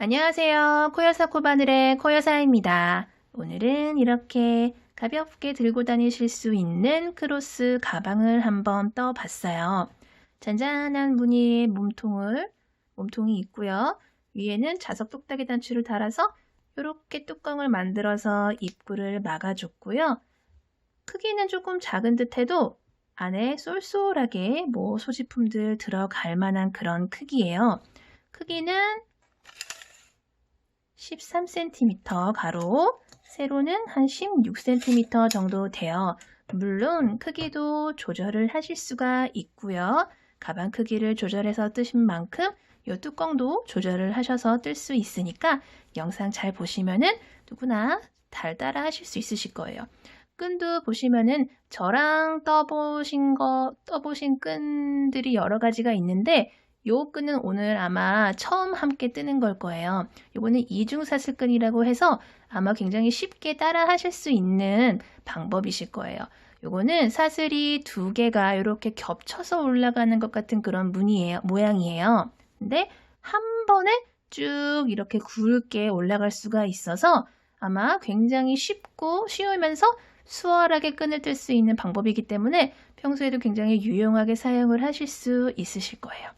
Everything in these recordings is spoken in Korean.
안녕하세요. 코여사 코바늘의 코여사입니다. 오늘은 이렇게 가볍게 들고 다니실 수 있는 크로스 가방을 한번 떠봤어요. 잔잔한 무늬의 몸통이 있고요. 위에는 자석 똑딱이 단추를 달아서 이렇게 뚜껑을 만들어서 입구를 막아줬고요. 크기는 조금 작은 듯해도 안에 쏠쏠하게 소지품들 들어갈 만한 그런 크기예요. 크기는 13cm 가로, 세로는 한 16cm 정도 돼요. 물론 크기도 조절을 하실 수가 있고요. 가방 크기를 조절해서 뜨신 만큼 이 뚜껑도 조절을 하셔서 뜰 수 있으니까 영상 잘 보시면은 누구나 따라 하실 수 있으실 거예요. 끈도 보시면은 저랑 떠보신 끈들이 여러 가지가 있는데 요 끈은 오늘 아마 처음 함께 뜨는 걸 거예요. 요거는 이중사슬끈이라고 해서 아마 굉장히 쉽게 따라 하실 수 있는 방법이실 거예요. 요거는 사슬이 두 개가 이렇게 겹쳐서 올라가는 것 같은 그런 모양이에요. 근데 한 번에 쭉 이렇게 굵게 올라갈 수가 있어서 아마 굉장히 쉬우면서 수월하게 끈을 뜰 수 있는 방법이기 때문에 평소에도 굉장히 유용하게 사용을 하실 수 있으실 거예요.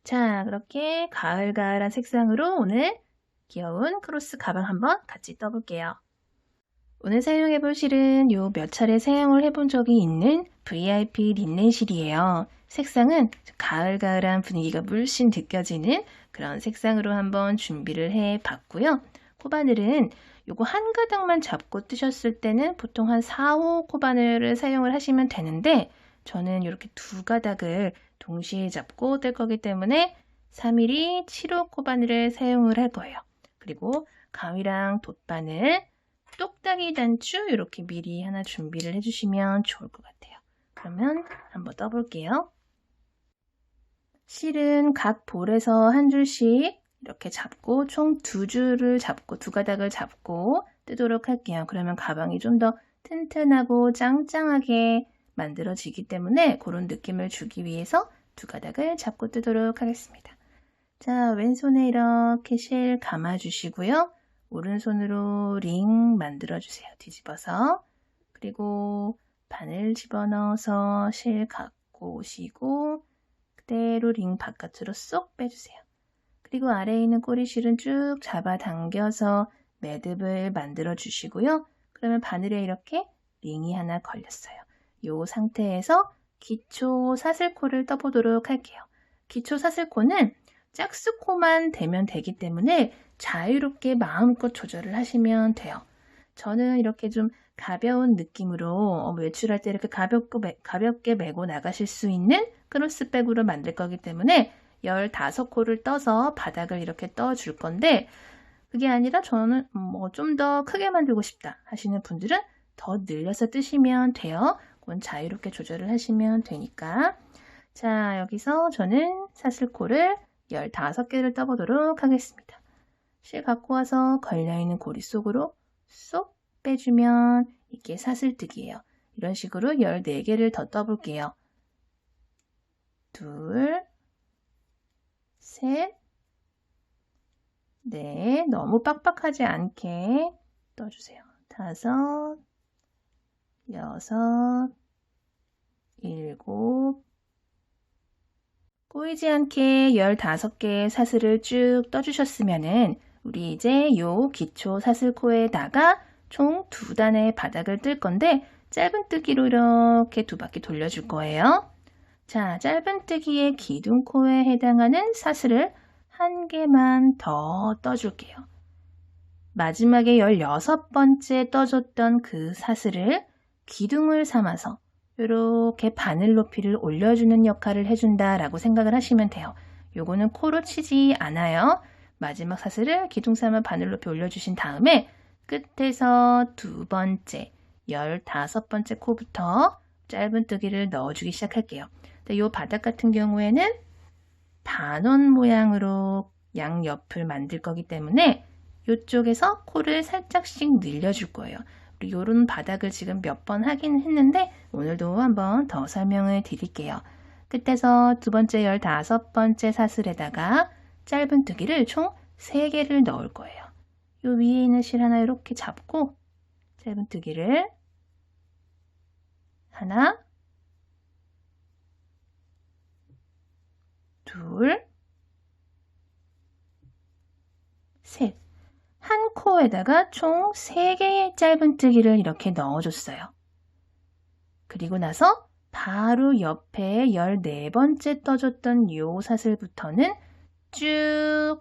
자, 그렇게 가을가을한 색상으로 오늘 귀여운 크로스 가방 한번 같이 떠볼게요. 오늘 사용해 볼 실은 요 몇 차례 사용을 해본 적이 있는 VIP 린넨실이에요. 색상은 가을가을한 분위기가 물씬 느껴지는 그런 색상으로 한번 준비를 해 봤고요. 코바늘은 요거 한 가닥만 잡고 뜨셨을 때는 보통 한 4, 5 코바늘을 사용을 하시면 되는데 저는 이렇게 두 가닥을 동시에 잡고 뜰 거기 때문에 3mm 7호 코바늘을 사용을 할 거예요. 그리고 가위랑 돗바늘, 똑딱이 단추 이렇게 미리 하나 준비를 해주시면 좋을 것 같아요. 그러면 한번 떠볼게요. 실은 각 볼에서 한 줄씩 이렇게 잡고 총 두 줄을 잡고 두 가닥을 잡고 뜨도록 할게요. 그러면 가방이 좀 더 튼튼하고 짱짱하게 만들어지기 때문에 그런 느낌을 주기 위해서 두 가닥을 잡고 뜨도록 하겠습니다. 자, 왼손에 이렇게 실 감아주시고요. 오른손으로 링 만들어주세요. 뒤집어서. 그리고 바늘 집어넣어서 실 갖고 오시고 그대로 링 바깥으로 쏙 빼주세요. 그리고 아래에 있는 꼬리실은 쭉 잡아당겨서 매듭을 만들어 주시고요. 그러면 바늘에 이렇게 링이 하나 걸렸어요. 이 상태에서 기초 사슬코를 떠보도록 할게요. 기초 사슬코는 짝수코만 되면 되기 때문에 자유롭게 마음껏 조절을 하시면 돼요. 저는 이렇게 좀 가벼운 느낌으로 외출할 때 이렇게 가볍게 메고 나가실 수 있는 크로스백으로 만들 거기 때문에 15코를 떠서 바닥을 이렇게 떠줄 건데 그게 아니라 저는 좀 더 크게 만들고 싶다 하시는 분들은 더 늘려서 뜨시면 돼요. 그건 자유롭게 조절을 하시면 되니까. 자, 여기서 저는 사슬코를 15개를 떠보도록 하겠습니다. 실 갖고 와서 걸려있는 고리 속으로 쏙 빼주면 이게 사슬뜨기예요. 이런 식으로 14개를 더 떠볼게요. 둘, 셋, 넷, 너무 빡빡하지 않게 떠주세요. 5, 6, 7, 꼬이지 않게 15개의 사슬을 쭉 떠주셨으면은 우리 이제 요 기초 사슬코에다가 총 2단의 바닥을 뜰 건데 짧은뜨기로 이렇게 2바퀴 돌려줄 거예요. 자, 짧은뜨기의 기둥코에 해당하는 사슬을 1개만 더 떠줄게요. 마지막에 16번째 떠줬던 그 사슬을 기둥을 삼아서 이렇게 바늘 높이를 올려주는 역할을 해준다라고 생각을 하시면 돼요. 요거는 코로 치지 않아요. 마지막 사슬을 기둥 삼아 바늘 높이 올려주신 다음에 끝에서 2번째, 15번째 코부터 짧은뜨기를 넣어주기 시작할게요. 이 바닥 같은 경우에는 반원 모양으로 양옆을 만들 거기 때문에 이쪽에서 코를 살짝씩 늘려줄 거예요. 그리고 이런 바닥을 지금 몇 번 하긴 했는데 오늘도 한번 더 설명을 드릴게요. 끝에서 두 번째 15번째 사슬에다가 짧은뜨기를 총 3개를 넣을 거예요. 요 위에 있는 실 하나 이렇게 잡고 짧은뜨기를 하나, 둘, 셋. 한 코에다가 총 3개의 짧은뜨기를 이렇게 넣어줬어요. 그리고 나서 바로 옆에 14번째 떠줬던 요 사슬부터는 쭉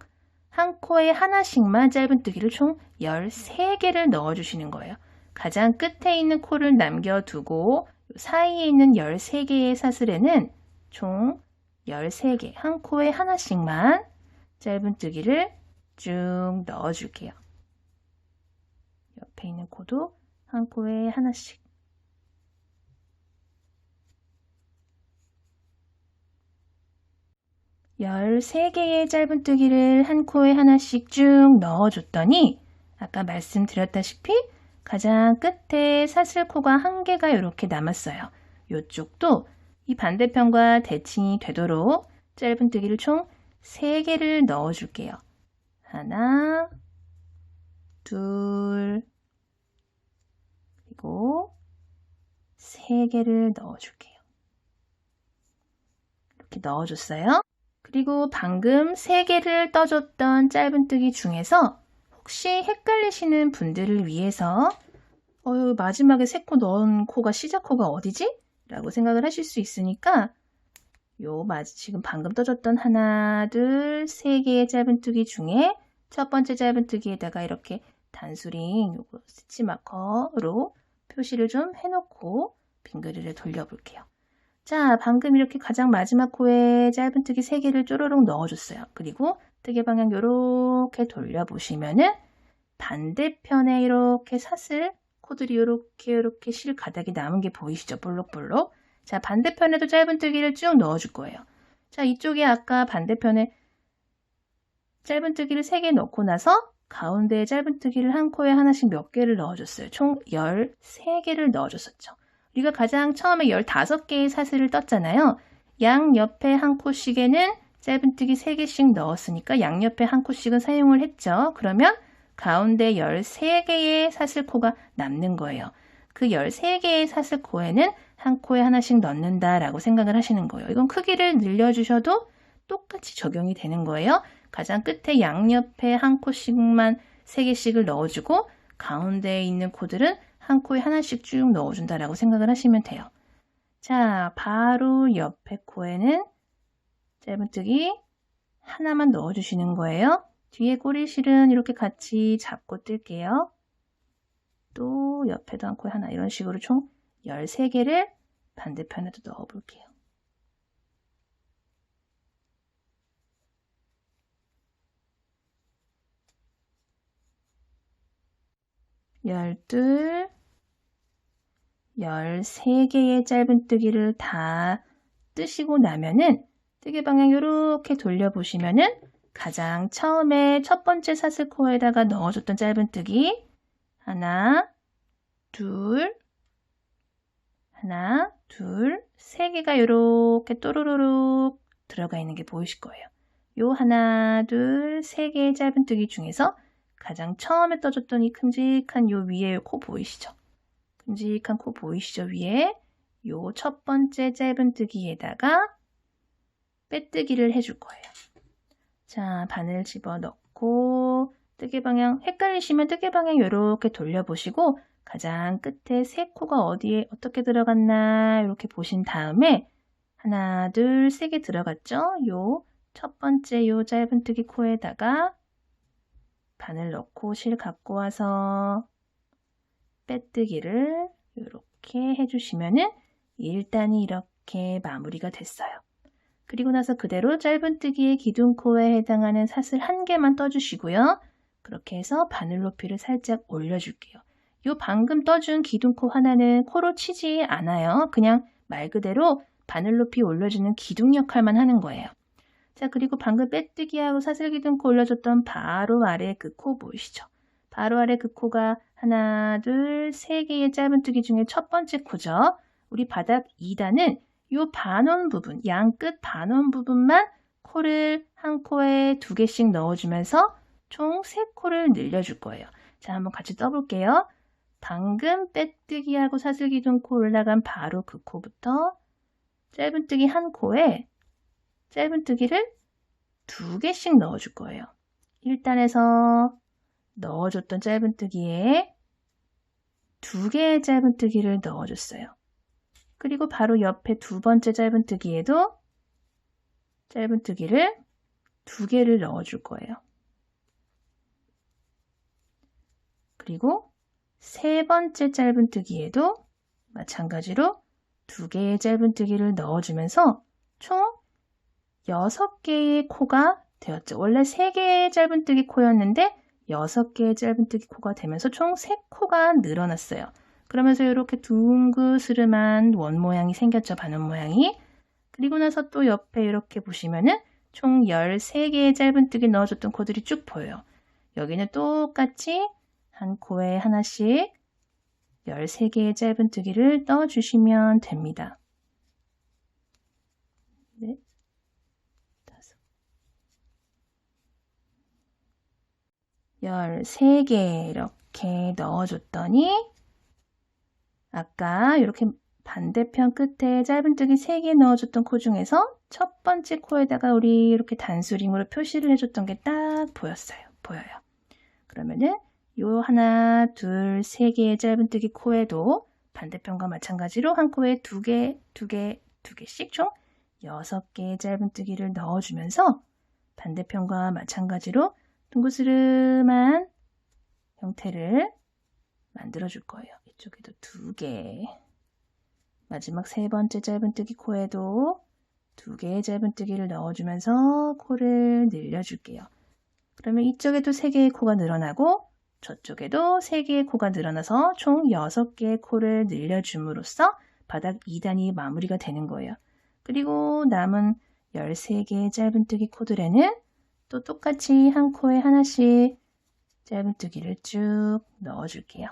한 코에 하나씩만 짧은뜨기를 총 13개를 넣어주시는 거예요. 가장 끝에 있는 코를 남겨두고 사이에 있는 13개의 사슬에는 총 13개, 한 코에 하나씩만 짧은뜨기를 쭉 넣어줄게요. 옆에 있는 코도 한 코에 하나씩. 열세 개의 짧은뜨기를 한 코에 하나씩 쭉 넣어줬더니 아까 말씀드렸다시피 가장 끝에 사슬코가 1개가 이렇게 남았어요. 이쪽도 이 반대편과 대칭이 되도록 짧은뜨기를 총 3개를 넣어줄게요. 하나, 둘, 그리고 3개를 넣어줄게요. 이렇게 넣어줬어요. 그리고 방금 3개를 떠줬던 짧은뜨기 중에서 혹시 헷갈리시는 분들을 위해서 마지막에 3코 넣은 코가 시작코가 어디지? 라고 생각을 하실 수 있으니까 지금 방금 떠줬던 하나, 둘, 3개의 짧은뜨기 중에 첫 번째 짧은뜨기에다가 이렇게 단수링 요거 스치 마커로 표시를 좀 해놓고 빙그리를 돌려볼게요. 자, 방금 이렇게 가장 마지막 코에 짧은뜨기 3개를 쪼르륵 넣어줬어요. 그리고 뜨개 방향 이렇게 돌려보시면은 반대편에 이렇게 사슬 코들이 이렇게 실 가닥이 남은 게 보이시죠? 볼록볼록. 자, 반대편에도 짧은뜨기를 쭉 넣어줄 거예요. 자, 이쪽에 아까 반대편에 짧은뜨기를 3개 넣고 나서 가운데에 짧은뜨기를 한 코에 하나씩 몇 개를 넣어줬어요. 총 13개를 넣어줬었죠. 우리가 가장 처음에 15개의 사슬을 떴잖아요. 양옆에 한 코씩에는 짧은뜨기 3개씩 넣었으니까 양옆에 한 코씩은 사용을 했죠. 그러면 가운데 13개의 사슬코가 남는 거예요. 그 13개의 사슬코에는 한 코에 하나씩 넣는다라고 생각을 하시는 거예요. 이건 크기를 늘려주셔도 똑같이 적용이 되는 거예요. 가장 끝에 양옆에 한 코씩만 3개씩을 넣어주고 가운데에 있는 코들은 한 코에 하나씩 쭉 넣어준다라고 생각을 하시면 돼요. 자, 바로 옆에 코에는 짧은뜨기 하나만 넣어주시는 거예요. 뒤에 꼬리실은 이렇게 같이 잡고 뜰게요. 또 옆에도 한 코에 하나 이런 식으로 총 13개를 반대편에도 넣어볼게요. 열둘, 13개의 짧은뜨기를 다 뜨시고 나면은 뜨개 방향 이렇게 돌려보시면은 가장 처음에 첫 번째 사슬코에다가 넣어줬던 짧은뜨기 하나, 둘, 3개가 이렇게 또르르륵 들어가 있는 게 보이실 거예요. 요 하나, 둘, 3개의 짧은뜨기 중에서 가장 처음에 떠줬던 이 큼직한 요 위에 코 보이시죠? 큼직한 코 보이시죠? 위에 요 첫 번째 짧은뜨기에다가 빼뜨기를 해줄 거예요. 자, 바늘 집어넣고 뜨개 방향 헷갈리시면 뜨개 방향 이렇게 돌려보시고 가장 끝에 3코가 어디에 어떻게 들어갔나 이렇게 보신 다음에 하나, 둘, 3개 들어갔죠? 요 첫 번째 요 짧은뜨기 코에다가 바늘 넣고 실 갖고 와서 빼뜨기를 이렇게 해주시면은 1단이 이렇게 마무리가 됐어요. 그리고 나서 그대로 짧은뜨기의 기둥코에 해당하는 사슬 1개만 떠주시고요. 그렇게 해서 바늘 높이를 살짝 올려줄게요. 요 방금 떠준 기둥코 하나는 코로 치지 않아요. 그냥 말 그대로 바늘 높이 올려주는 기둥 역할만 하는 거예요. 자, 그리고 방금 빼뜨기하고 사슬 기둥코 올려줬던 바로 아래 그 코 보이시죠? 바로 아래 그 코가 하나, 둘, 3개의 짧은뜨기 중에 첫 번째 코죠. 우리 바닥 2단은 요 반원 부분, 양 끝 반원 부분만 코를 한 코에 2개씩 넣어주면서 총 3코를 늘려줄 거예요. 자, 한번 같이 떠볼게요. 방금 빼뜨기하고 사슬기둥 코 올라간 바로 그 코부터 짧은뜨기 한 코에 짧은뜨기를 2개씩 넣어줄 거예요. 1단에서 넣어줬던 짧은뜨기에 2개의 짧은뜨기를 넣어줬어요. 그리고 바로 옆에 2번째 짧은뜨기에도 짧은뜨기를 2개를 넣어줄 거예요. 그리고 3번째 짧은뜨기에도 마찬가지로 2개의 짧은뜨기를 넣어주면서 총 6개의 코가 되었죠. 원래 3개의 짧은뜨기 코였는데 6개의 짧은뜨기 코가 되면서 총 3코가 늘어났어요. 그러면서 이렇게 둥그스름한 원 모양이 생겼죠. 바늘 모양이. 그리고 나서 또 옆에 이렇게 보시면은 총 13개의 짧은뜨기 넣어줬던 코들이 쭉 보여요. 여기는 똑같이 한 코에 하나씩 13개의 짧은뜨기를 넣어주시면 됩니다. 네, 13개 이렇게 넣어줬더니 아까 이렇게 반대편 끝에 짧은뜨기 3개 넣어줬던 코 중에서 첫 번째 코에다가 우리 이렇게 단수링으로 표시를 해줬던 게 딱 보여요. 그러면은 요 하나, 둘, 3개의 짧은뜨기 코에도 반대편과 마찬가지로 한 코에 2개씩 총 6개의 짧은뜨기를 넣어주면서 반대편과 마찬가지로 둥그스름한 형태를 만들어줄 거예요. 이쪽에도 2개. 마지막 3번째 짧은뜨기 코에도 2개의 짧은뜨기를 넣어주면서 코를 늘려줄게요. 그러면 이쪽에도 3개의 코가 늘어나고 저쪽에도 3개의 코가 늘어나서 총 6개의 코를 늘려줌으로써 바닥 2단이 마무리가 되는 거예요. 그리고 남은 13개의 짧은뜨기 코들에는 또 똑같이 한 코에 하나씩 짧은뜨기를 쭉 넣어줄게요.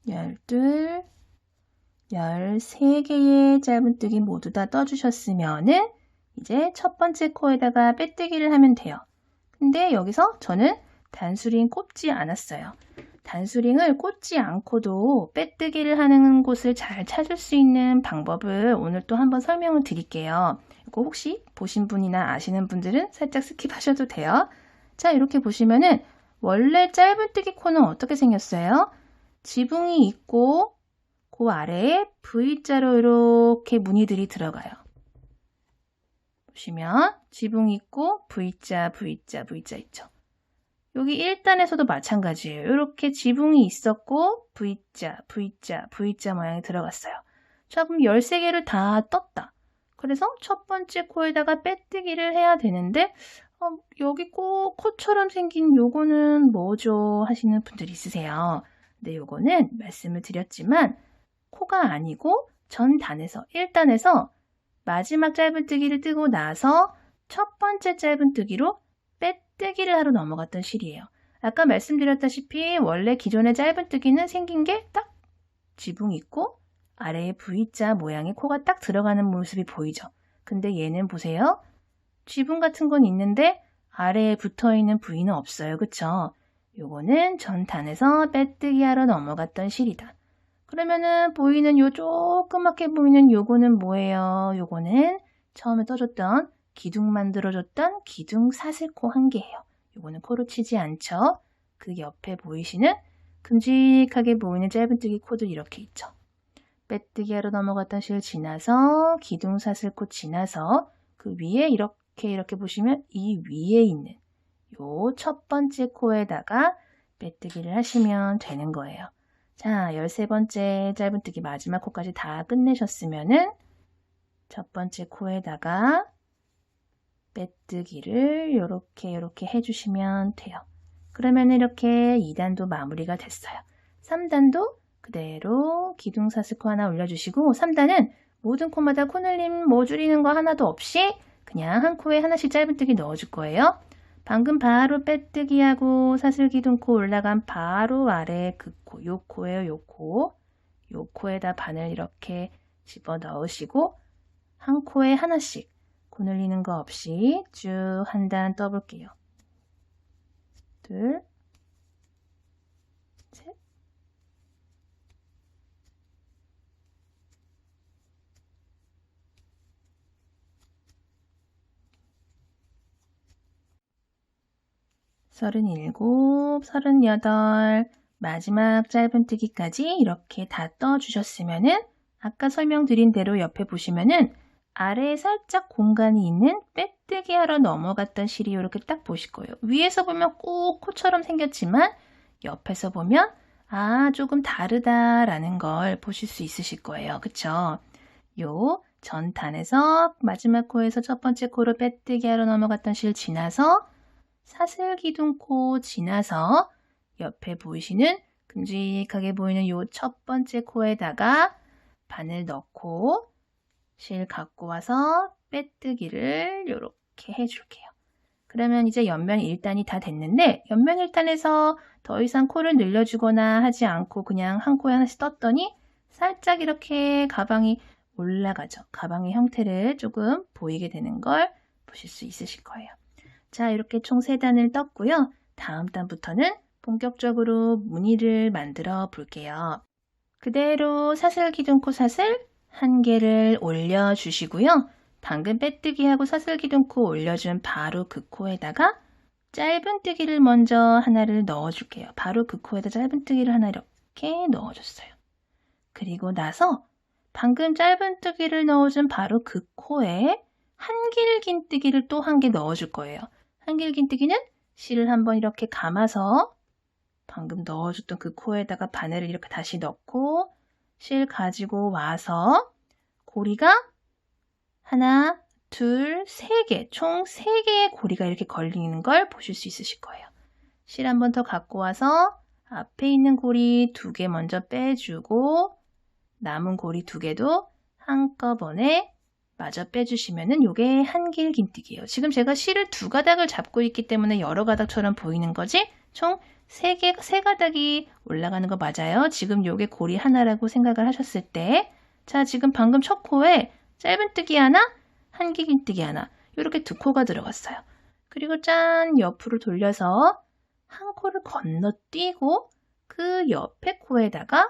12, 13개의 짧은뜨기 모두 다 떠주셨으면은 이제 첫 번째 코에다가 빼뜨기를 하면 돼요. 근데 여기서 저는 단수링 꽂지 않았어요. 단수링을 꽂지 않고도 빼뜨기를 하는 곳을 잘 찾을 수 있는 방법을 오늘 또 한번 설명을 드릴게요. 이거 혹시 보신 분이나 아시는 분들은 살짝 스킵하셔도 돼요. 자, 이렇게 보시면은 원래 짧은뜨기 코는 어떻게 생겼어요? 지붕이 있고 그 아래에 V자로 이렇게 무늬들이 들어가요. 보시면 지붕이 있고 V자 있죠. 여기 1단에서도 마찬가지예요. 이렇게 지붕이 있었고 V자 모양이 들어갔어요. 자, 그럼 13개를 다 떴다. 그래서 첫 번째 코에다가 빼뜨기를 해야 되는데 여기 코처럼 생긴 요거는 뭐죠? 하시는 분들이 있으세요. 근데 요거는 말씀을 드렸지만 코가 아니고 전 단에서 1단에서 마지막 짧은뜨기를 뜨고 나서 첫 번째 짧은뜨기로 빼뜨기를 하러 넘어갔던 실이에요. 아까 말씀드렸다시피 원래 기존의 짧은뜨기는 생긴 게 딱 지붕 있고 아래에 V자 모양의 코가 딱 들어가는 모습이 보이죠. 근데 얘는 보세요. 지붕 같은 건 있는데 아래에 붙어있는 V는 없어요. 그쵸? 요거는 전 단에서 빼뜨기 하러 넘어갔던 실이다. 그러면은 보이는 요 조그맣게 보이는 요거는 뭐예요? 요거는 처음에 떠줬던 기둥 만들어줬던 기둥 사슬코 한 개예요. 요거는 코로 치지 않죠? 그 옆에 보이시는 큼직하게 보이는 짧은뜨기 코들 이렇게 있죠. 빼뜨기 하러 넘어갔던 실 지나서 기둥 사슬코 지나서 그 위에 이렇게 보시면 이 위에 있는 요 첫 번째 코에다가 빼뜨기를 하시면 되는 거예요. 자, 13번째 짧은뜨기 마지막 코까지 다 끝내셨으면은 첫 번째 코에다가 빼뜨기를 이렇게 해주시면 돼요. 그러면 이렇게 2단도 마무리가 됐어요. 3단도 그대로 기둥 사슬코 하나 올려주시고 3단은 모든 코마다 코늘림 줄이는 거 하나도 없이 그냥 한 코에 하나씩 짧은뜨기 넣어줄 거예요. 방금 바로 빼뜨기하고 사슬기둥 코 올라간 바로 아래 그 코, 요 코예요, 요 코. 요 코에다 바늘 이렇게 집어 넣으시고 한 코에 하나씩 코 늘리는 거 없이 쭉 한 단 떠볼게요. 둘, 셋. 서른일곱, 서른여덟, 마지막 짧은뜨기까지 이렇게 다 떠주셨으면은 아까 설명드린 대로 옆에 보시면은 아래에 살짝 공간이 있는 빼뜨기 하러 넘어갔던 실이 이렇게 딱 보실 거예요. 위에서 보면 꼭 코처럼 생겼지만 옆에서 보면 조금 다르다라는 걸 보실 수 있으실 거예요. 그쵸? 요 전단에서 마지막 코에서 첫 번째 코로 빼뜨기 하러 넘어갔던 실 지나서 사슬기둥코 지나서 옆에 보이시는 큼직하게 보이는 요 첫 번째 코에다가 바늘 넣고 실 갖고 와서 빼뜨기를 이렇게 해줄게요. 그러면 이제 옆면 1단이 다 됐는데 옆면 1단에서 더 이상 코를 늘려주거나 하지 않고 그냥 한 코에 하나씩 떴더니 살짝 이렇게 가방이 올라가죠. 가방의 형태를 조금 보이게 되는 걸 보실 수 있으실 거예요. 자, 이렇게 총 3단을 떴고요. 다음 단부터는 본격적으로 무늬를 만들어 볼게요. 그대로 사슬기둥코 사슬 1개를 올려주시고요. 방금 빼뜨기하고 사슬기둥코 올려준 바로 그 코에다가 짧은뜨기를 먼저 하나를 넣어줄게요. 바로 그 코에다 짧은뜨기를 하나 이렇게 넣어줬어요. 그리고 나서 방금 짧은뜨기를 넣어준 바로 그 코에 한길긴뜨기를 또 1개 넣어줄 거예요. 한길긴뜨기는 실을 한번 이렇게 감아서 방금 넣어줬던 그 코에다가 바늘을 이렇게 다시 넣고 실 가지고 와서 고리가 하나, 둘, 3개, 총 3개의 고리가 이렇게 걸리는 걸 보실 수 있으실 거예요. 실 한 번 더 갖고 와서 앞에 있는 고리 2개 먼저 빼주고 남은 고리 2개도 한꺼번에 마저 빼주시면은 요게 한길긴뜨기예요. 지금 제가 실을 2가닥을 잡고 있기 때문에 여러 가닥처럼 보이는 거지 총 3가닥이 올라가는 거 맞아요. 지금 요게 고리 하나라고 생각을 하셨을 때 자, 지금 방금 첫 코에 짧은뜨기 하나, 한길긴뜨기 하나 이렇게 2코가 들어갔어요. 그리고 짠 옆으로 돌려서 한 코를 건너뛰고 그 옆에 코에다가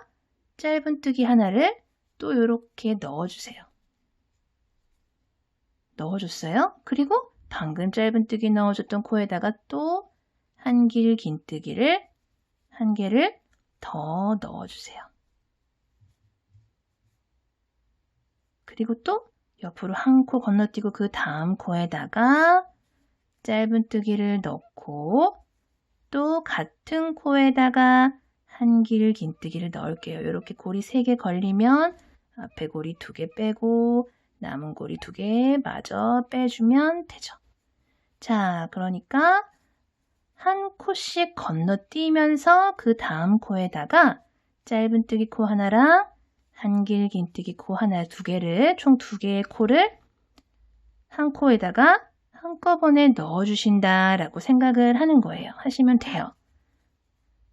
짧은뜨기 하나를 또 이렇게 넣어주세요. 넣어줬어요. 그리고 방금 짧은뜨기 넣어줬던 코에다가 또 한길긴뜨기를 1개를 더 넣어주세요. 그리고 또 옆으로 한 코 건너뛰고 그 다음 코에다가 짧은뜨기를 넣고 또 같은 코에다가 한길긴뜨기를 넣을게요. 이렇게 고리 3개 걸리면 앞에 고리 2개 빼고 남은 고리 2개 마저 빼주면 되죠. 자, 그러니까 한 코씩 건너뛰면서 그 다음 코에다가 짧은뜨기 코 하나랑 한길긴뜨기 코 하나 2개를 총 2개의 코를 한 코에다가 한꺼번에 넣어주신다라고 생각을 하는 거예요. 하시면 돼요.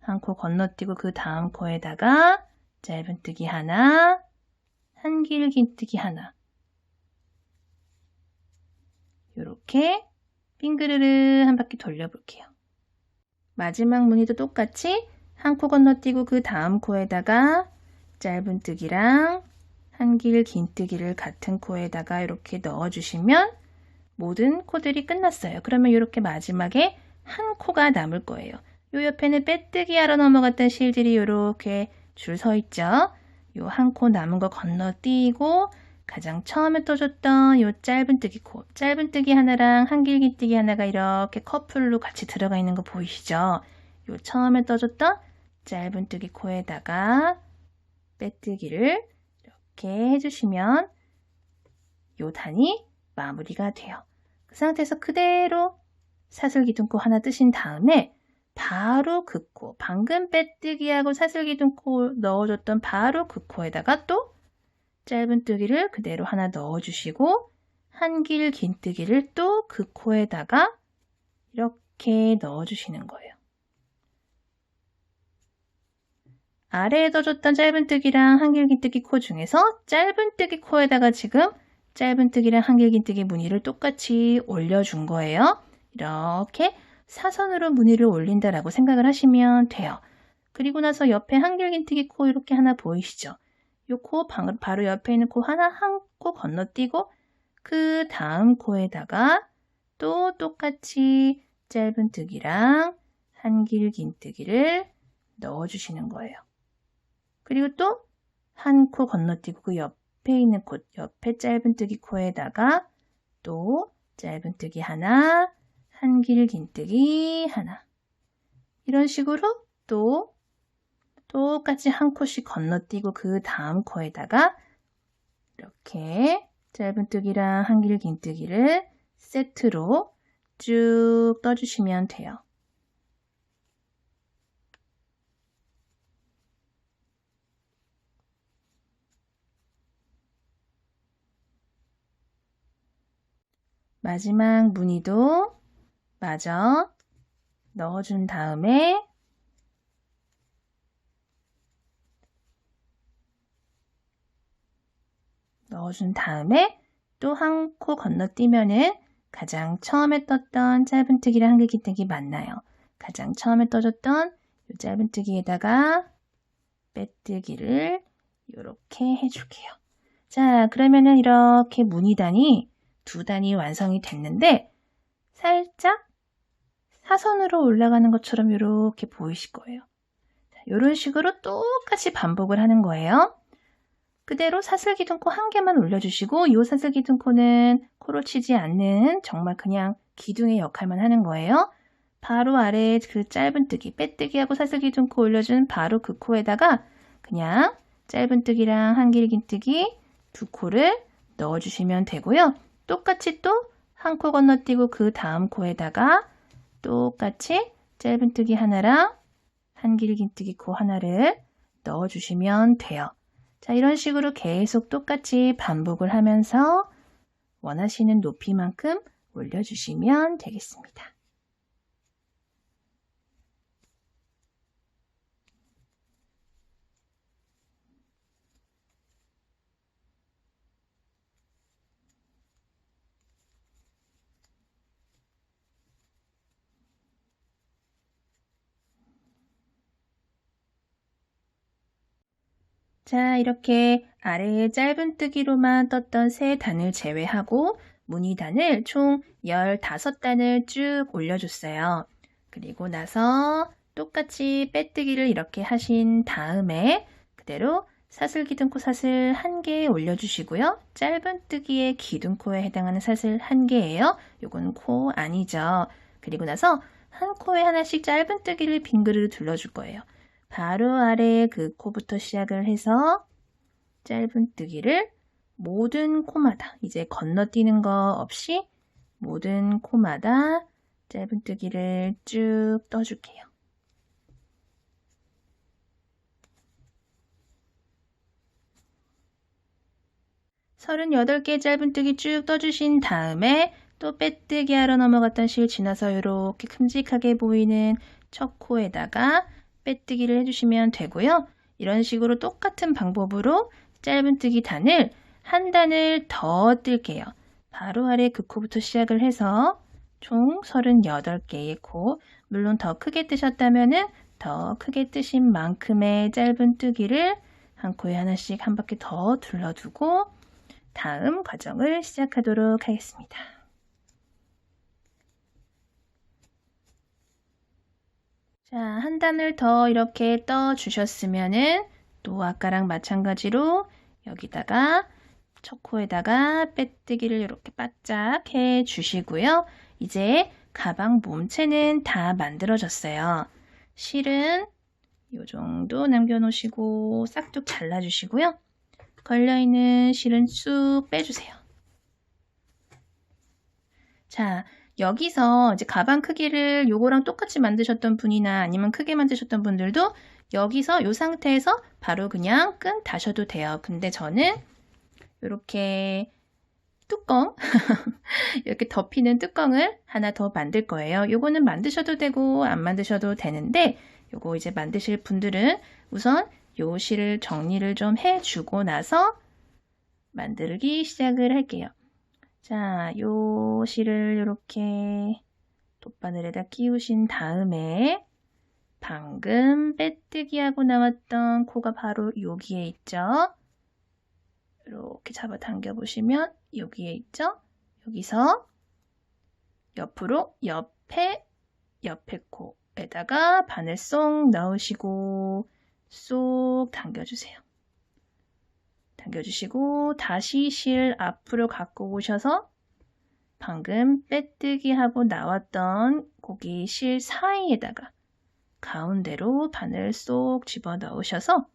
한 코 건너뛰고 그 다음 코에다가 짧은뜨기 하나, 한길긴뜨기 하나 이렇게 빙그르르 한 바퀴 돌려볼게요. 마지막 무늬도 똑같이 한 코 건너뛰고 그 다음 코에다가 짧은뜨기랑 한길긴뜨기를 같은 코에다가 이렇게 넣어주시면 모든 코들이 끝났어요. 그러면 이렇게 마지막에 한 코가 남을 거예요. 요 옆에는 빼뜨기 하러 넘어갔던 실들이 이렇게 줄 서 있죠. 요 한 코 남은 거 건너뛰고 가장 처음에 떠줬던 요 짧은뜨기 코, 짧은뜨기 하나랑 한길긴뜨기 하나가 이렇게 커플로 같이 들어가 있는 거 보이시죠? 요 처음에 떠줬던 짧은뜨기 코에다가 빼뜨기를 이렇게 해주시면 요 단이 마무리가 돼요. 그 상태에서 그대로 사슬기둥코 하나 뜨신 다음에 바로 그 코, 방금 빼뜨기하고 사슬기둥코 넣어줬던 바로 그 코에다가 또 짧은뜨기를 그대로 하나 넣어주시고 한길긴뜨기를 또 그 코에다가 이렇게 넣어주시는 거예요. 아래에 떠줬던 짧은뜨기랑 한길긴뜨기 코 중에서 짧은뜨기 코에다가 지금 짧은뜨기랑 한길긴뜨기 무늬를 똑같이 올려준 거예요. 이렇게 사선으로 무늬를 올린다라고 생각을 하시면 돼요. 그리고 나서 옆에 한길긴뜨기 코 이렇게 하나 보이시죠? 이 코 바로 옆에 있는 코 하나 한 코 건너뛰고 그 다음 코에다가 또 똑같이 짧은뜨기랑 한길긴뜨기를 넣어주시는 거예요. 그리고 또 한 코 건너뛰고 그 옆에 있는 코, 옆에 짧은뜨기 코에다가 또 짧은뜨기 하나, 한길긴뜨기 하나. 이런 식으로 또 똑같이 한 코씩 건너뛰고 그 다음 코에다가 이렇게 짧은뜨기랑 한길긴뜨기를 세트로 쭉 떠주시면 돼요. 마지막 무늬도 마저 넣어준 다음에 또 한 코 건너뛰면은 가장 처음에 떴던 짧은뜨기랑 한길긴뜨기 만나요. 가장 처음에 떠줬던 이 짧은뜨기에다가 빼뜨기를 이렇게 해줄게요. 자, 그러면은 이렇게 무늬단이 두 단이 완성이 됐는데 살짝 사선으로 올라가는 것처럼 이렇게 보이실 거예요. 이런 식으로 똑같이 반복을 하는 거예요. 그대로 사슬기둥코 한 개만 올려주시고 이 사슬기둥코는 코로 치지 않는 정말 그냥 기둥의 역할만 하는 거예요. 바로 아래에 그 짧은뜨기, 빼뜨기하고 사슬기둥코 올려준 바로 그 코에다가 그냥 짧은뜨기랑 한길긴뜨기 두 코를 넣어주시면 되고요. 똑같이 또 한 코 건너뛰고 그 다음 코에다가 똑같이 짧은뜨기 하나랑 한길긴뜨기 코 하나를 넣어주시면 돼요. 자, 이런 식으로 계속 똑같이 반복을 하면서 원하시는 높이만큼 올려주시면 되겠습니다. 자, 이렇게 아래에 짧은뜨기로만 떴던 세 단을 제외하고 무늬단을 총 15단을 쭉 올려줬어요. 그리고 나서 똑같이 빼뜨기를 이렇게 하신 다음에 그대로 사슬기둥코 사슬 1개 올려주시고요. 짧은뜨기의 기둥코에 해당하는 사슬 1개예요. 요건 코 아니죠. 그리고 나서 한 코에 하나씩 짧은뜨기를 빙그르르 둘러줄 거예요. 바로 아래에 그 코부터 시작을 해서 짧은뜨기를 모든 코마다 이제 건너뛰는 거 없이 모든 코마다 짧은뜨기를 쭉 떠줄게요. (38개) 짧은뜨기 쭉 떠주신 다음에 또 빼뜨기 하러 넘어갔던 실 지나서 이렇게 큼직하게 보이는 첫 코에다가 빼뜨기를 해주시면 되고요. 이런 식으로 똑같은 방법으로 짧은뜨기 단을 한 단을 더 뜰게요. 바로 아래 그 코부터 시작을 해서 총 38개의 코, 물론 더 크게 뜨셨다면 더 크게 뜨신 만큼의 짧은뜨기를 한 코에 하나씩 한 바퀴 더 둘러두고 다음 과정을 시작하도록 하겠습니다. 자, 한 단을 더 이렇게 떠 주셨으면은 또 아까랑 마찬가지로 여기다가 첫 코에다가 빼뜨기를 이렇게 바짝 해 주시고요. 이제 가방 몸체는 다 만들어졌어요. 실은 이 정도 남겨놓으시고 싹둑 잘라주시고요. 걸려있는 실은 쑥 빼주세요. 자, 여기서 이제 가방 크기를 요거랑 똑같이 만드셨던 분이나 아니면 크게 만드셨던 분들도 여기서 이 상태에서 바로 그냥 끈 다셔도 돼요. 근데 저는 이렇게 뚜껑 이렇게 덮이는 뚜껑을 하나 더 만들 거예요. 요거는 만드셔도 되고 안 만드셔도 되는데 요거 이제 만드실 분들은 우선 요 실을 정리를 좀 해주고 나서 만들기 시작을 할게요. 자, 요 실을 이렇게 돗바늘에다 끼우신 다음에 방금 빼뜨기 하고 나왔던 코가 바로 여기에 있죠. 이렇게 잡아 당겨 보시면 여기에 있죠. 여기서 옆으로 옆에 코에다가 바늘 쏙 넣으시고 쏙 당겨주세요. 당겨주시고 다시 실 앞으로 갖고 오셔서 방금 빼뜨기 하고 나왔던 고기 실 사이에다가 가운데로 바늘 쏙 집어 넣으셔서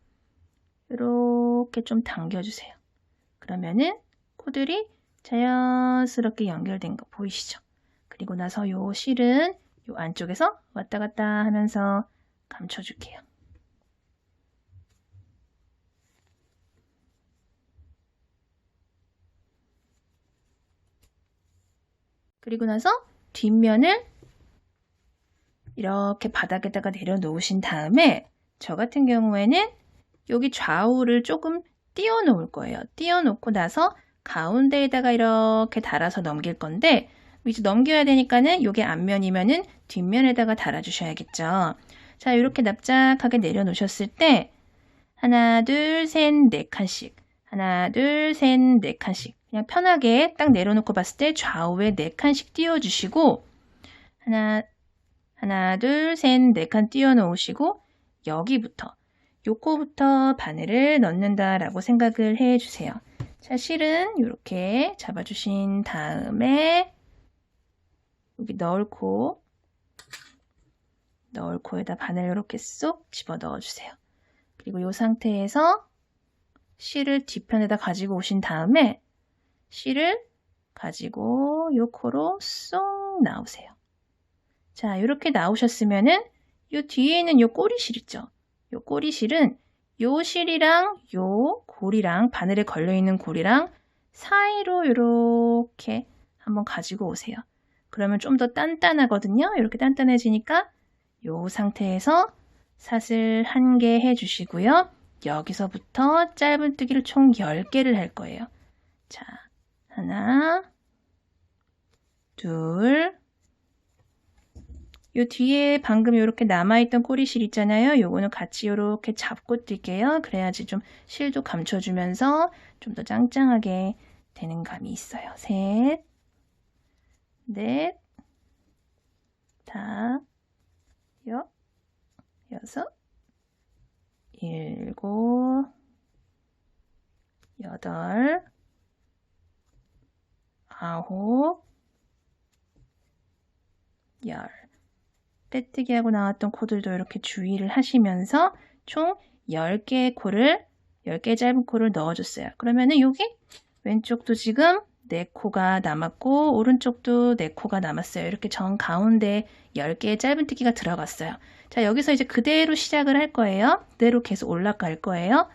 이렇게 좀 당겨주세요. 그러면은 코들이 자연스럽게 연결된 거 보이시죠? 그리고 나서 요 실은 요 안쪽에서 왔다 갔다 하면서 감춰줄게요. 그리고 나서 뒷면을 이렇게 바닥에다가 내려놓으신 다음에 저 같은 경우에는 여기 좌우를 조금 띄워 놓을 거예요. 띄워 놓고 나서 가운데에다가 이렇게 달아서 넘길 건데 이제 넘겨야 되니까는 이게 앞면이면은 뒷면에다가 달아주셔야겠죠. 자, 이렇게 납작하게 내려놓으셨을 때 하나, 둘, 셋, 네 칸씩 하나, 둘, 셋, 네 칸씩 그냥 편하게 딱 내려놓고 봤을 때 좌우에 4칸씩 띄워주시고 하나, 둘, 셋, 4칸 띄워 놓으시고 여기부터 요코부터 바늘을 넣는다라고 생각을 해주세요. 자, 실은 이렇게 잡아주신 다음에 여기 넣을 코에다 바늘 이렇게 쏙 집어 넣어주세요. 그리고 이 상태에서 실을 뒤편에다 가지고 오신 다음에 실을 가지고 요 코로 쏙 나오세요. 자, 이렇게 나오셨으면은 요 뒤에 있는 요 꼬리실 있죠? 요 꼬리실은 요 실이랑 요 골이랑 바늘에 걸려있는 골이랑 사이로 이렇게 한번 가지고 오세요. 그러면 좀 더 단단하거든요. 이렇게 단단해지니까 요 상태에서 사슬 1개 해주시고요. 여기서부터 짧은뜨기를 총 10개를 할 거예요. 자, 하나, 둘, 요 뒤에 방금 이렇게 남아있던 꼬리실 있잖아요. 요거는 같이 이렇게 잡고 뜰게요. 그래야지 좀 실도 감춰주면서 좀 더 짱짱하게 되는 감이 있어요. 셋, 넷, 다, 여섯, 일곱, 여덟, 아홉, 열. 빼뜨기 하고 나왔던 코들도 이렇게 주의를 하시면서 총 10개의 코를 10개의 짧은 코를 넣어줬어요. 그러면은 여기 왼쪽도 지금 4코가 남았고 오른쪽도 4코가 남았어요. 이렇게 정 가운데 10개의 짧은뜨기가 들어갔어요. 자, 여기서 이제 그대로 시작을 할 거예요. 그대로 계속 올라갈 거예요.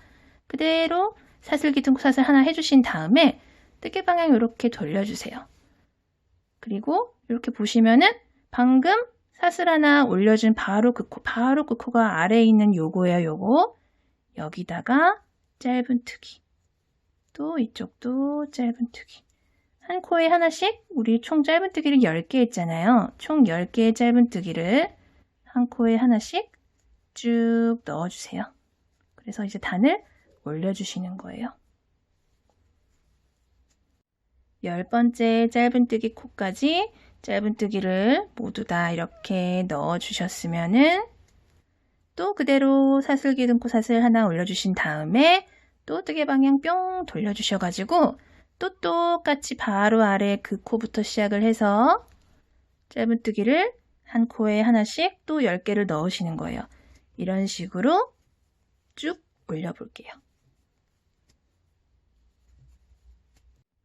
그대로 사슬기둥 사슬 하나 해주신 다음에 뜨개 방향 이렇게 돌려주세요. 그리고 이렇게 보시면은 방금 사슬 하나 올려준 바로 그 코가 아래에 있는 요거예요. 요거 여기다가 짧은뜨기 또 이쪽도 짧은뜨기 한 코에 하나씩 우리 총 짧은뜨기를 10개 했잖아요. 총 10개의 짧은뜨기를 한 코에 하나씩 쭉 넣어주세요. 그래서 이제 단을 올려주시는 거예요. 10번째 짧은뜨기 코까지 짧은뜨기를 모두 다 이렇게 넣어주셨으면은 또 그대로 사슬기둥코 사슬 하나 올려주신 다음에 또 뜨개 방향 뿅 돌려주셔가지고 또 똑같이 바로 아래 그 코부터 시작을 해서 짧은뜨기를 한 코에 하나씩 또 10개를 넣으시는 거예요. 이런 식으로 쭉 올려볼게요.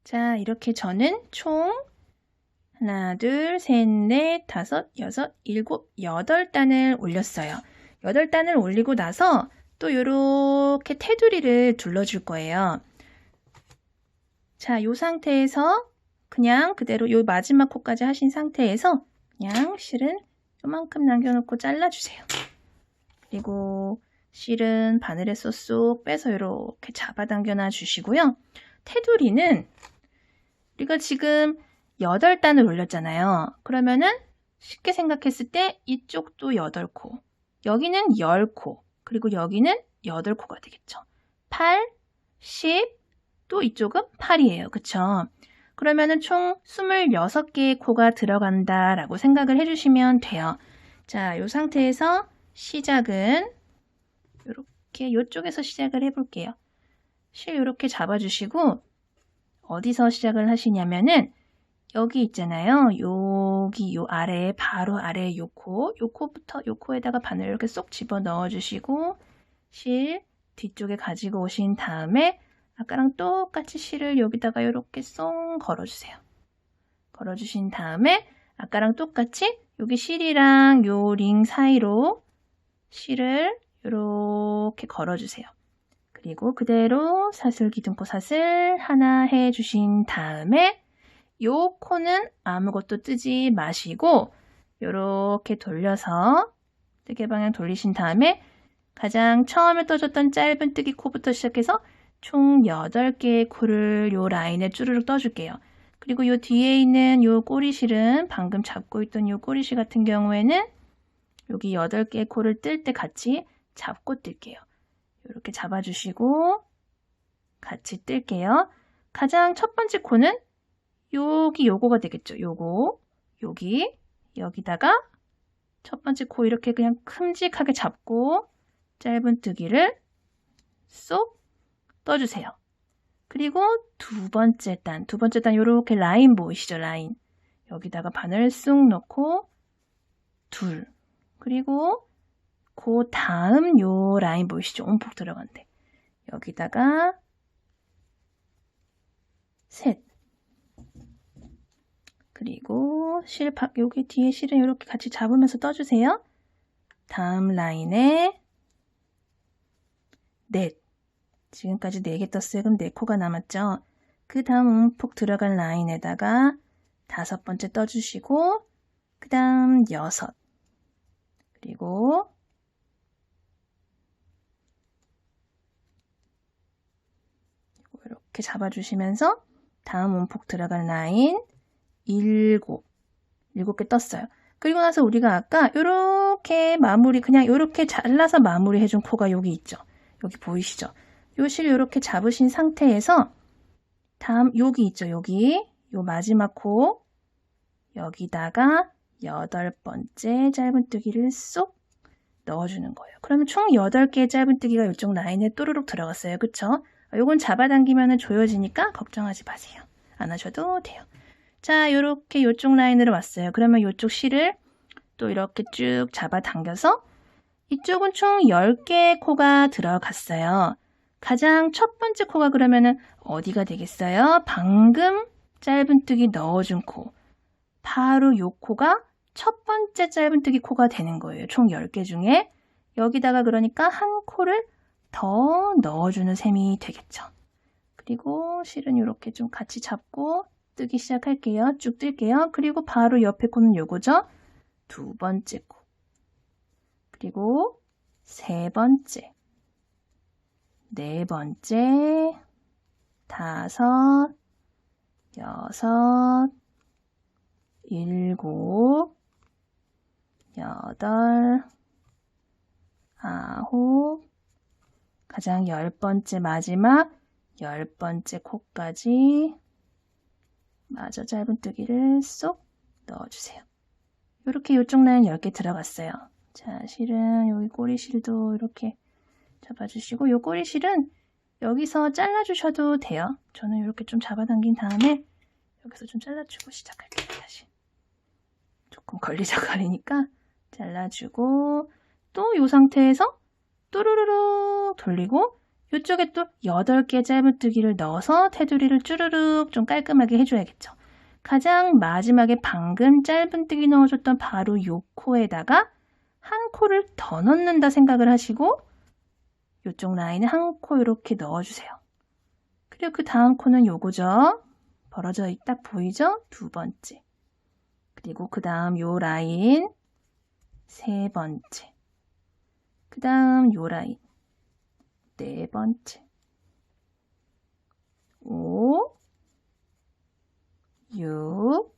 자, 이렇게 저는 총 하나, 둘, 셋, 넷, 다섯, 여섯, 일곱, 8단을 올렸어요. 8단을 올리고 나서 또 이렇게 테두리를 둘러줄 거예요. 자, 이 상태에서 그냥 그대로 이 마지막 코까지 하신 상태에서 그냥 실은 요만큼 남겨놓고 잘라주세요. 그리고 실은 바늘에서 쏙 빼서 이렇게 잡아당겨 놔 주시고요. 테두리는 우리가 지금 8단을 올렸잖아요. 그러면은 쉽게 생각했을 때 이쪽도 8코, 여기는 10코, 그리고 여기는 8코가 되겠죠. 8, 10, 또 이쪽은 8이에요. 그쵸? 그러면은 총 26개의 코가 들어간다라고 생각을 해주시면 돼요. 자, 이 상태에서 시작은 이렇게 이쪽에서 시작을 해볼게요. 실 이렇게 잡아주시고 어디서 시작을 하시냐면은 여기 있잖아요. 여기 요 아래에 바로 아래에 요 코부터 요 코에다가 바늘 이렇게 쏙 집어 넣어주시고 실 뒤쪽에 가지고 오신 다음에 아까랑 똑같이 실을 여기다가 이렇게 쏙 걸어주세요. 걸어주신 다음에 아까랑 똑같이 여기 실이랑 요 링 사이로 실을 이렇게 걸어주세요. 그리고 그대로 사슬 기둥코 사슬 하나 해주신 다음에 요 코는 아무것도 뜨지 마시고 이렇게 돌려서 뜨개 방향 돌리신 다음에 가장 처음에 떠줬던 짧은 뜨기 코부터 시작해서 총 8개의 코를 요 라인에 쭈르륵 떠줄게요. 그리고 요 뒤에 있는 요 꼬리실은 방금 잡고 있던 요 꼬리실 같은 경우에는 여기 8개의 코를 뜰 때 같이 잡고 뜰게요. 이렇게 잡아주시고 같이 뜰게요. 가장 첫 번째 코는 요거가 되겠죠. 여기다가 첫 번째 코 이렇게 그냥 큼직하게 잡고 짧은 뜨기를 쏙 떠주세요. 그리고 두 번째 단 이렇게 라인 보이시죠? 라인. 여기다가 바늘 쑥 넣고 둘. 그리고 그 다음 요 라인 보이시죠? 움푹 들어간대. 여기다가 셋. 그리고 여기 뒤에 실은 이렇게 같이 잡으면서 떠주세요. 다음 라인에 넷. 지금까지 4개 떴어요. 그럼 4코가 남았죠. 그 다음 움푹 들어간 라인에다가 5번째 떠주시고 그 다음 6. 그리고 이렇게 잡아주시면서 다음 움푹 들어간 라인 7개 떴어요. 그리고 나서 우리가 아까 이렇게 마무리 그냥 이렇게 잘라서 마무리 해준 코가 여기 있죠. 여기 보이시죠? 요 실 이렇게 잡으신 상태에서 다음 여기 있죠. 여기 요 마지막 코 여기다가 8번째 짧은뜨기를 쏙 넣어주는 거예요. 그러면 총 8개의 짧은뜨기가 이쪽 라인에 또르륵 들어갔어요. 그쵸? 요건 잡아당기면 조여지니까 걱정하지 마세요. 안 하셔도 돼요. 자, 요렇게 요쪽 라인으로 왔어요. 그러면 요쪽 실을 또 이렇게 쭉 잡아당겨서 이쪽은 총 10개의 코가 들어갔어요. 가장 첫 번째 코가 그러면은 어디가 되겠어요? 방금 짧은뜨기 넣어준 코. 바로 요 코가 첫 번째 짧은뜨기 코가 되는 거예요. 총 10개 중에. 여기다가 그러니까 한 코를 더 넣어주는 셈이 되겠죠. 그리고 실은 이렇게 좀 같이 잡고 뜨기 시작할게요. 쭉 뜰게요. 그리고 바로 옆에 코는 요거죠. 두 번째 코. 그리고 세 번째. 네 번째. 5, 6, 7, 8, 9, 가장 10번째 마지막 10번째 코까지 마저 짧은뜨기를 쏙 넣어주세요. 이렇게 이쪽 라인 10개 들어갔어요. 자, 실은 여기 꼬리실도 이렇게 잡아주시고 이 꼬리실은 여기서 잘라주셔도 돼요. 저는 이렇게 좀 잡아당긴 다음에 여기서 좀 잘라주고 시작할게요. 다시. 조금 걸리니까 잘라주고 또 이 상태에서 또르르르 돌리고 이쪽에 또 8개 짧은뜨기를 넣어서 테두리를 쭈르륵 좀 깔끔하게 해줘야겠죠. 가장 마지막에 방금 짧은뜨기 넣어줬던 바로 요 코에다가 한 코를 더 넣는다 생각을 하시고 이쪽 라인에 한 코 이렇게 넣어주세요. 그리고 그 다음 코는 요거죠. 벌어져 딱 보이죠? 두 번째. 그리고 그 다음 요 라인 세 번째. 그 다음 요 라인 네 번째. 5, 6.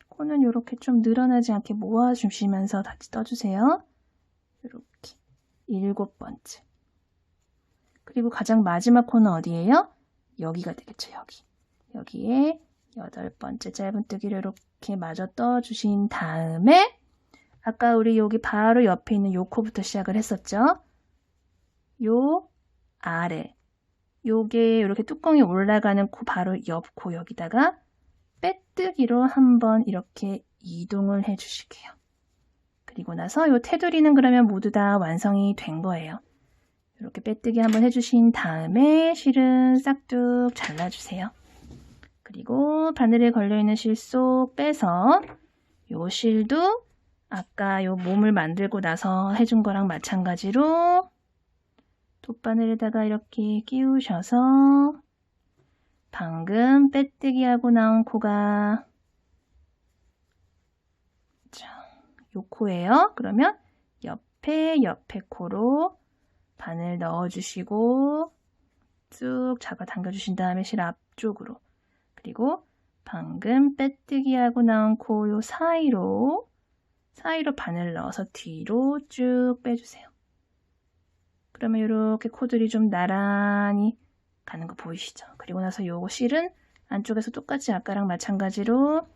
코는 이렇게 좀 늘어나지 않게 모아주시면서 다시 떠주세요. 이렇게 7번째. 그리고 가장 마지막 코는 어디예요? 여기가 되겠죠, 여기. 여기에 8번째 짧은뜨기를 이렇게 마저 떠주신 다음에 아까 우리 여기 바로 옆에 있는 요 코부터 시작을 했었죠? 요 아래. 요게 이렇게 뚜껑이 올라가는 코 바로 옆 코 여기다가 빼뜨기로 한번 이렇게 이동을 해주실게요. 그리고 나서 요 테두리는 그러면 모두 다 완성이 된 거예요. 이렇게 빼뜨기 한번 해주신 다음에 실은 싹둑 잘라주세요. 그리고 바늘에 걸려있는 실 쏙 빼서 요 실도 아까 요 몸을 만들고 나서 해준 거랑 마찬가지로 돗바늘에다가 이렇게 끼우셔서 방금 빼뜨기 하고 나온 코가 요 코예요. 그러면 옆에 코로 바늘 넣어주시고 쭉 잡아 당겨주신 다음에 실 앞쪽으로 그리고 방금 빼뜨기 하고 나온 코 요 사이로 바늘 넣어서 뒤로 쭉 빼주세요. 그러면 이렇게 코들이 좀 나란히 가는 거 보이시죠? 그리고 나서 요거 실은 안쪽에서 똑같이 아까랑 마찬가지로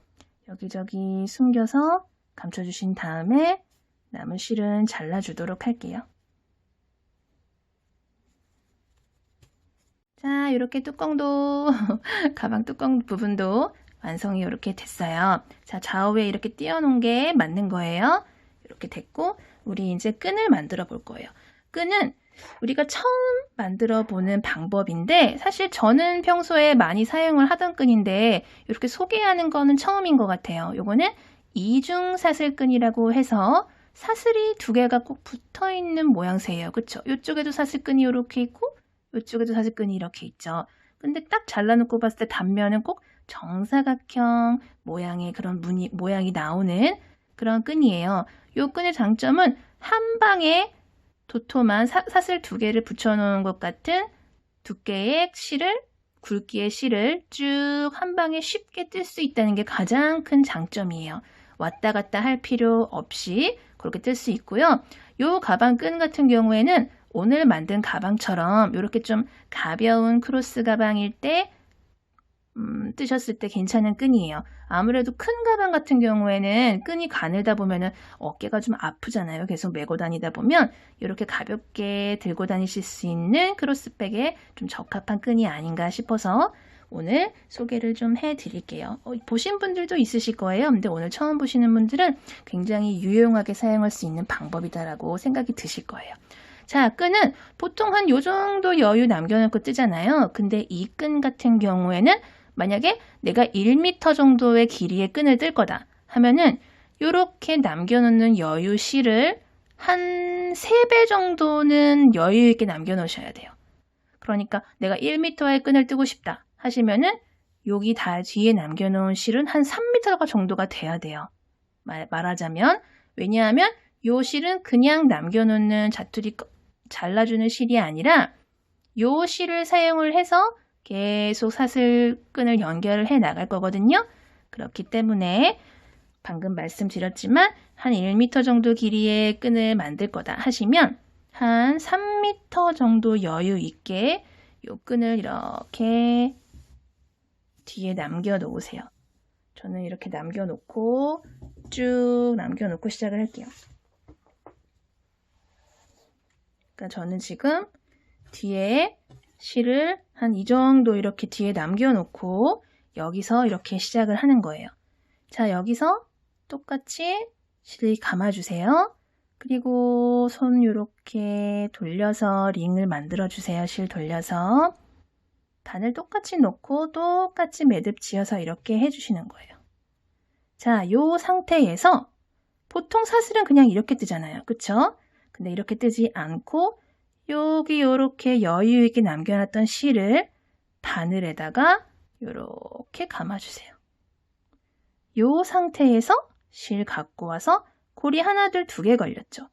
여기저기 숨겨서 감춰주신 다음에 남은 실은 잘라주도록 할게요. 자, 이렇게 뚜껑도 가방 뚜껑 부분도 완성이 이렇게 됐어요. 자, 좌우에 이렇게 띄워놓은 게 맞는 거예요. 이렇게 됐고 우리 이제 끈을 만들어 볼 거예요. 끈은 우리가 처음 만들어 보는 방법인데 사실 저는 평소에 많이 사용을 하던 끈인데 이렇게 소개하는 거는 처음인 것 같아요. 요거는 이중 사슬끈이라고 해서 사슬이 2개가 꼭 붙어 있는 모양새예요. 그쵸? 이쪽에도 사슬끈이 이렇게 있고 이쪽에도 사슬끈이 이렇게 있죠. 근데 딱 잘라놓고 봤을 때 단면은 꼭 정사각형 모양의 그런 모양이 나오는 그런 끈이에요. 이 끈의 장점은 한 방에 도톰한 사슬 2개를 붙여놓은 것 같은 두께의 실을 굵기의 실을 쭉 한 방에 쉽게 뜰 수 있다는 게 가장 큰 장점이에요. 왔다 갔다 할 필요 없이 그렇게 뜰 수 있고요. 이 가방 끈 같은 경우에는 오늘 만든 가방처럼 이렇게 좀 가벼운 크로스 가방일 때 뜨셨을 때 괜찮은 끈이에요. 아무래도 큰 가방 같은 경우에는 끈이 가늘다 보면은 어깨가 좀 아프잖아요. 계속 메고 다니다 보면 이렇게 가볍게 들고 다니실 수 있는 크로스백에 좀 적합한 끈이 아닌가 싶어서 오늘 소개를 좀 해드릴게요. 보신 분들도 있으실 거예요. 근데 오늘 처음 보시는 분들은 굉장히 유용하게 사용할 수 있는 방법이다라고 생각이 드실 거예요. 자, 끈은 보통 한 요 정도 여유 남겨놓고 뜨잖아요. 근데 이 끈 같은 경우에는 만약에 내가 1m 정도의 길이의 끈을 뜰 거다 하면은 이렇게 남겨놓는 여유 실을 한 3배 정도는 여유 있게 남겨놓으셔야 돼요. 그러니까 내가 1m의 끈을 뜨고 싶다 하시면은 여기 다 뒤에 남겨놓은 실은 한 3m 정도가 돼야 돼요. 말하자면 왜냐하면 요 실은 그냥 남겨놓는 자투리 잘라주는 실이 아니라 요 실을 사용을 해서 계속 사슬끈을 연결을 해 나갈 거거든요. 그렇기 때문에 방금 말씀드렸지만 한 1m 정도 길이의 끈을 만들 거다 하시면 한 3m 정도 여유 있게 요 끈을 이렇게 뒤에 남겨 놓으세요. 저는 이렇게 남겨놓고 쭉 남겨놓고 시작을 할게요. 그러니까 저는 지금 뒤에 실을 한 이 정도 이렇게 뒤에 남겨놓고 여기서 이렇게 시작을 하는 거예요. 자, 여기서 똑같이 실 감아주세요. 그리고 손 이렇게 돌려서 링을 만들어주세요. 실 돌려서. 바늘 똑같이 놓고 똑같이 매듭 지어서 이렇게 해주시는 거예요. 자, 이 상태에서 보통 사슬은 그냥 이렇게 뜨잖아요. 그쵸? 근데 이렇게 뜨지 않고 여기 이렇게 여유 있게 남겨놨던 실을 바늘에다가 이렇게 감아주세요. 이 상태에서 실 갖고 와서 고리 하나, 둘, 2개 걸렸죠.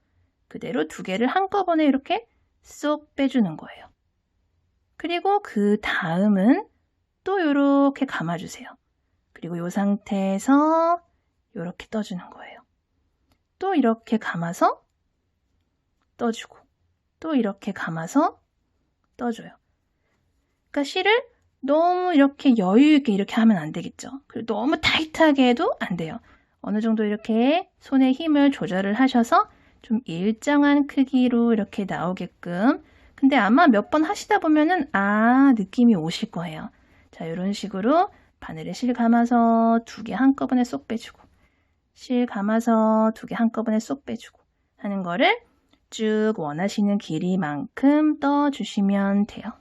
그대로 2개를 한꺼번에 이렇게 쏙 빼주는 거예요. 그리고 그 다음은 또 이렇게 감아주세요. 그리고 이 상태에서 이렇게 떠주는 거예요. 또 이렇게 감아서 떠주고 또 이렇게 감아서 떠줘요. 그러니까 실을 너무 이렇게 여유 있게 이렇게 하면 안 되겠죠. 그리고 너무 타이트하게 해도 안 돼요. 어느 정도 이렇게 손에 힘을 조절을 하셔서 좀 일정한 크기로 이렇게 나오게끔. 근데 아마 몇 번 하시다 보면은 느낌이 오실 거예요. 자, 이런 식으로 바늘에 실 감아서 2개 한꺼번에 쏙 빼주고 실 감아서 2개 한꺼번에 쏙 빼주고 하는 거를 쭉 원하시는 길이만큼 떠주시면 돼요.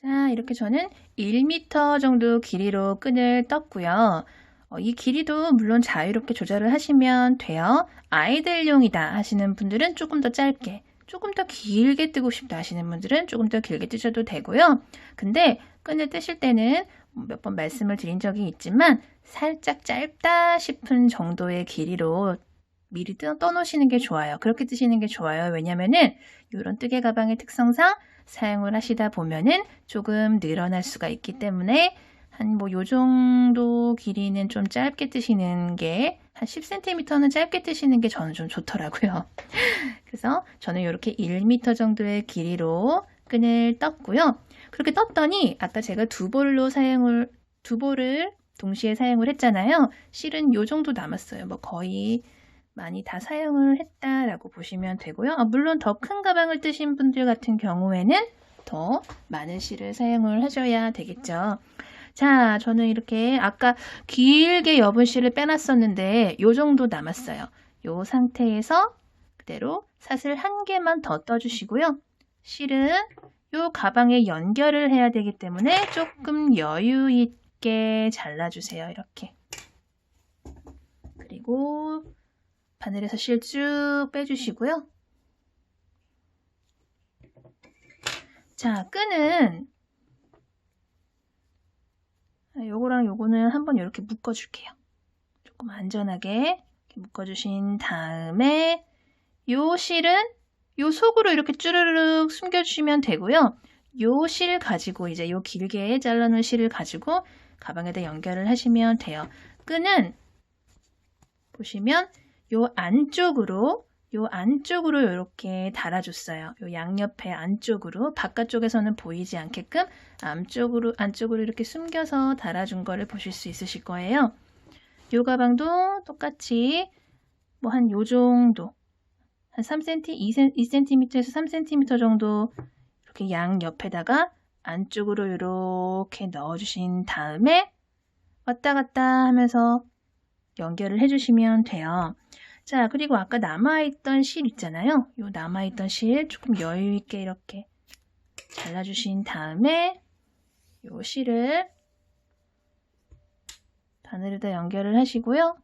자, 이렇게 저는 1m 정도 길이로 끈을 떴고요. 이 길이도 물론 자유롭게 조절을 하시면 돼요. 아이들용이다 하시는 분들은 조금 더 짧게, 조금 더 길게 뜨고 싶다 하시는 분들은 조금 더 길게 뜨셔도 되고요. 근데 끈을 뜨실 때는 몇 번 말씀을 드린 적이 있지만 살짝 짧다 싶은 정도의 길이로 미리 떠놓으시는 게 좋아요. 그렇게 뜨시는 게 좋아요. 왜냐면은 이런 뜨개 가방의 특성상 사용을 하시다 보면은 조금 늘어날 수가 있기 때문에 한 요 정도 길이는 좀 짧게 뜨시는 게 한 10cm는 짧게 뜨시는 게 저는 좀 좋더라고요. 그래서 저는 이렇게 1m 정도의 길이로 끈을 떴고요. 그렇게 떴더니 아까 제가 두 볼을 동시에 사용을 했잖아요. 실은 요 정도 남았어요. 뭐 거의 많이 다 사용을 했다라고 보시면 되고요. 물론 더 큰 가방을 뜨신 분들 같은 경우에는 더 많은 실을 사용을 하셔야 되겠죠. 자, 저는 이렇게 아까 길게 여분 실을 빼놨었는데 요 정도 남았어요. 요 상태에서 그대로 사슬 1개만 더 떠주시고요. 실은 요 가방에 연결을 해야 되기 때문에 조금 여유 있게 잘라주세요. 이렇게. 그리고 바늘에서 실 쭉 빼주시고요. 자, 끈은 요거랑 요거는 한번 이렇게 묶어줄게요. 조금 안전하게 이렇게 묶어주신 다음에 요 실은 요 속으로 이렇게 쭈르륵 숨겨주시면 되고요. 요 실 가지고 이제 요 길게 잘라놓은 실을 가지고 가방에다 연결을 하시면 돼요. 끈은 보시면 요 안쪽으로 이렇게 달아줬어요. 요 양옆에 안쪽으로 바깥쪽에서는 보이지 않게끔 안쪽으로 이렇게 숨겨서 달아준 거를 보실 수 있으실 거예요. 요 가방도 똑같이 뭐 한 요 정도 한 3cm, 2cm에서 3cm 정도 이렇게 양옆에다가 안쪽으로 이렇게 넣어주신 다음에 왔다 갔다 하면서 연결을 해주시면 돼요. 자, 그리고 아까 남아있던 실 있잖아요. 요 남아있던 실 조금 여유 있게 이렇게 잘라주신 다음에 요 실을 바늘에다 연결을 하시고요.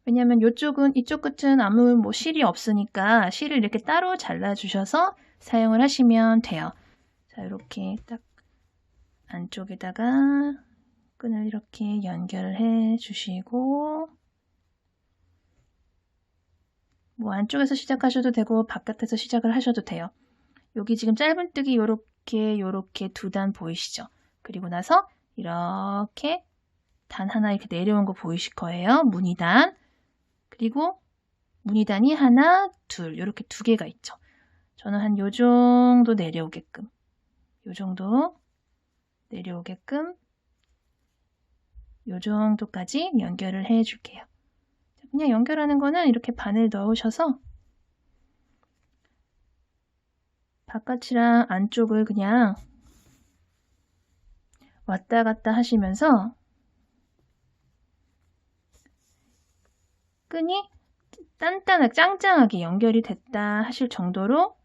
왜냐면 이쪽 끝은 아무 뭐 실이 없으니까 실을 이렇게 따로 잘라주셔서 사용을 하시면 돼요. 자, 이렇게 딱 안쪽에다가 끈을 이렇게 연결해 주시고 뭐 안쪽에서 시작하셔도 되고 바깥에서 시작을 하셔도 돼요. 여기 지금 짧은뜨기 요렇게 2단 보이시죠? 그리고 나서 이렇게 단 하나 이렇게 내려온 거 보이실 거예요. 무늬단. 그리고 무늬단이 하나, 둘 이렇게 2개가 있죠. 저는 한 요 정도 내려오게끔 요 정도까지 연결을 해 줄게요. 그냥 연결하는 거는 이렇게 바늘 넣으셔서 바깥이랑 안쪽을 그냥 왔다 갔다 하시면서 끈이 단단하게 짱짱하게 연결이 됐다 하실 정도로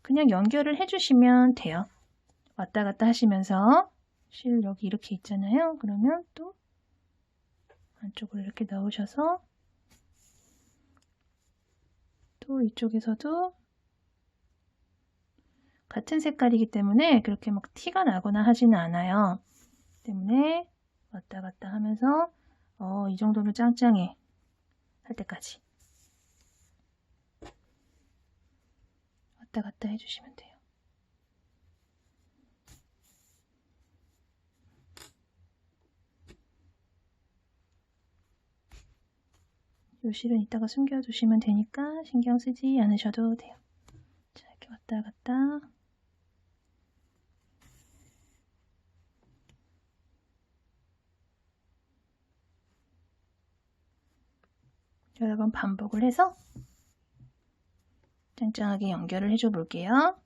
그냥 연결을 해주시면 돼요. 왔다 갔다 하시면서 실 여기 이렇게 있잖아요. 그러면 또 안쪽으로 이렇게 넣으셔서 또 이쪽에서도 같은 색깔이기 때문에 그렇게 막 티가 나거나 하지는 않아요. 때문에 왔다 갔다 하면서 이 정도면 짱짱해 할 때까지 왔다 갔다 해주시면 돼요. 요 실은 이따가 숨겨두시면 되니까 신경 쓰지 않으셔도 돼요. 자, 이렇게 왔다 갔다. 여러 번 반복을 해서 짱짱하게 연결을 해줘 볼게요.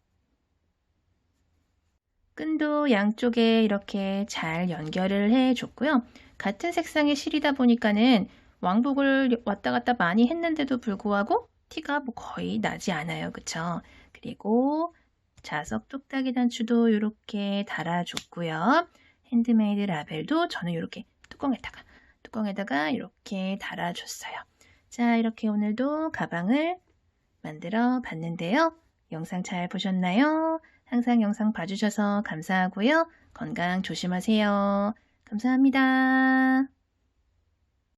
끈도 양쪽에 이렇게 잘 연결을 해줬고요. 같은 색상의 실이다 보니까는 왕복을 왔다 갔다 많이 했는데도 불구하고 티가 뭐 거의 나지 않아요. 그쵸? 그리고 자석 뚝딱이 단추도 이렇게 달아줬고요. 핸드메이드 라벨도 저는 이렇게 뚜껑에다가 이렇게 달아줬어요. 자, 이렇게 오늘도 가방을 만들어 봤는데요. 영상 잘 보셨나요? 항상 영상 봐주셔서 감사하고요. 건강 조심하세요. 감사합니다.